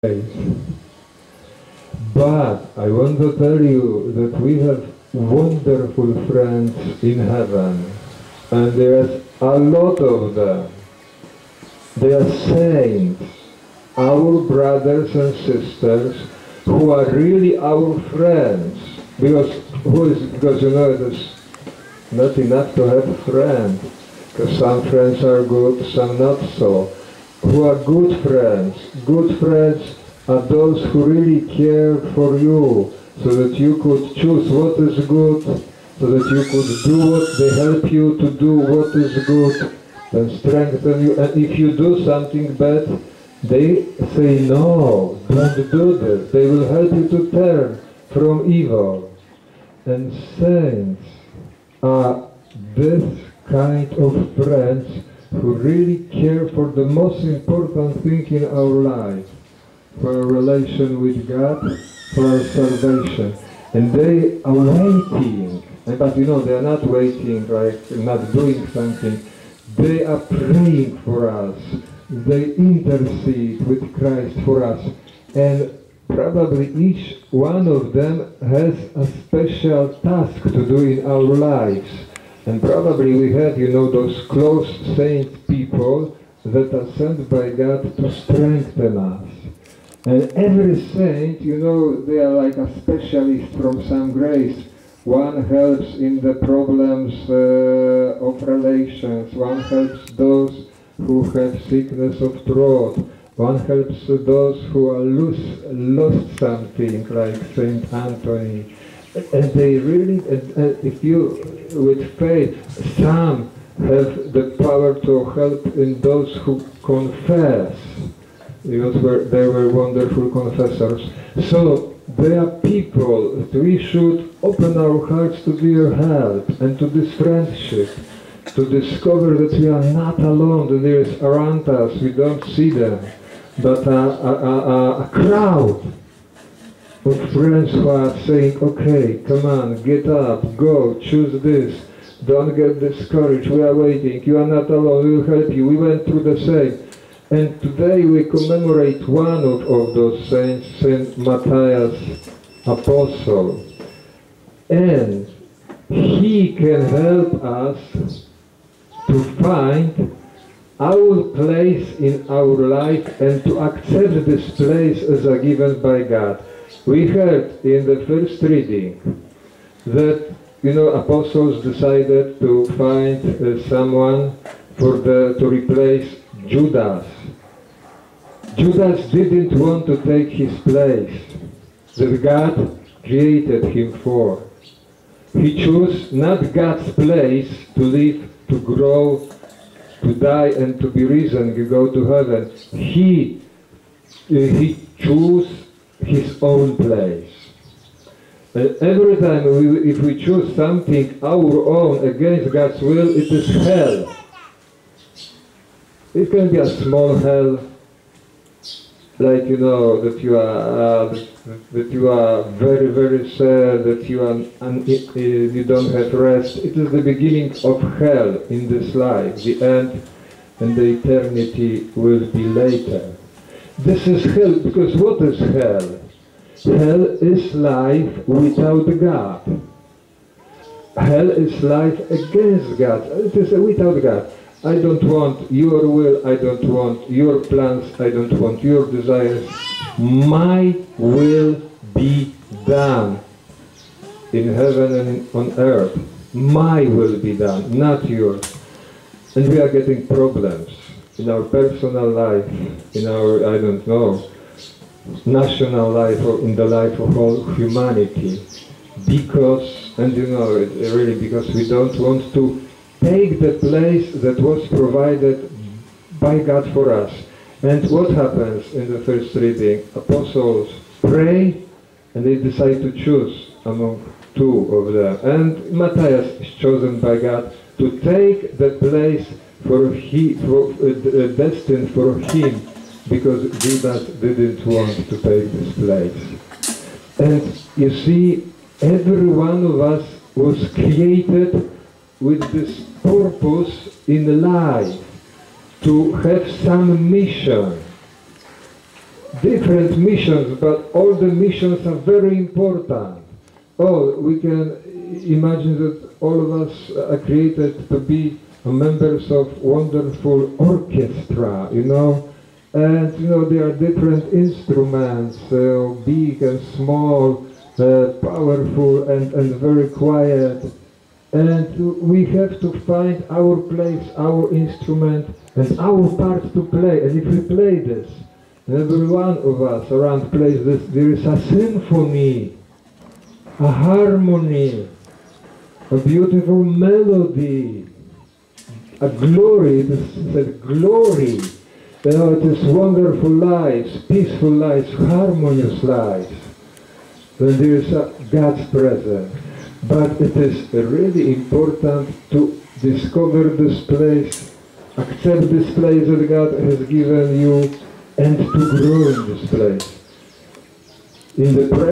place. But I want to tell you that we have wonderful friends in heaven, and there's a lot of them. They are saints, our brothers and sisters, who are really our friends. Because you know, it's not enough to have a friend, because some friends are good, some not so. Who are good friends? Good friends are those who really care for you, so that you could choose what is good, so that you could do what they help you to do what is good, and strengthen you. And if you do something bad, they say, no, don't do this. They will help you to turn from evil. And saints are this kind of friends who really care for the most important thing in our life, for our relation with God, for our salvation. And they are waiting, but you know, they are not waiting like not doing something. They are praying for us. They intercede with Christ for us. And probably each one of them has a special task to do in our lives. And probably we have, you know, those close saint people that are sent by God to strengthen us. And every saint, you know, they are like a specialist from some grace. One helps in the problems of relations. One helps those who have sickness of throat. One helps those who are lost something, like Saint Anthony. And they really, if you, with faith, some have the power to help in those who confess. Because they were wonderful confessors. So there are people that we should open our hearts to their help and to this friendship, to discover that we are not alone, that there is around us, we don't see them, but a crowd of friends who are saying, okay, come on, get up, go, choose this, don't get discouraged, we are waiting, you are not alone, we will help you, we went through the same. And today we commemorate one of those saints, Saint Matthias Apostle. And he can help us to find our place in our life and to accept this place as a given by God. We heard in the first reading that, you know, apostles decided to find someone to replace Judas. Judas didn't want to take his place that God created him for. He chose not God's place to live, to grow, to die and to be risen, to go to heaven. He chose his own place. Every time if we choose something our own against God's will, it is hell. It can be a small hell, like, you know, that you are very, very sad, that you don't have rest. It is the beginning of hell in this life. The end and the eternity will be later. This is hell, because what is hell? Hell is life without God. Hell is life against God. It is without God. I don't want your will, I don't want your plans, I don't want your desires. My will be done in heaven and on earth. My will be done, not yours. And we are getting problems in our personal life, in our, I don't know, national life, or in the life of all humanity. Because, and you know, really because we don't want to take the place that was provided by God for us. And what happens in the first reading? Apostles pray and they decide to choose among two of them. And Matthias is chosen by God to take the place destined for him, because Judas didn't want to take this place. And you see, every one of us was created with this purpose in life, to have some mission. different missions, but all the missions are very important. Oh, we can imagine that all of us are created to be members of wonderful orchestra, you know, and you know there are different instruments, big and small, powerful and very quiet, and we have to find our place, our instrument, and our part to play. And if we play this, every one of us around plays this, there is a symphony, a harmony, a beautiful melody, a glory. It is said glory. You know, it is wonderful lives, peaceful lives, harmonious lives. When there is God's presence. But it is really important to discover this place, accept this place that God has given you, and to grow in this place. In the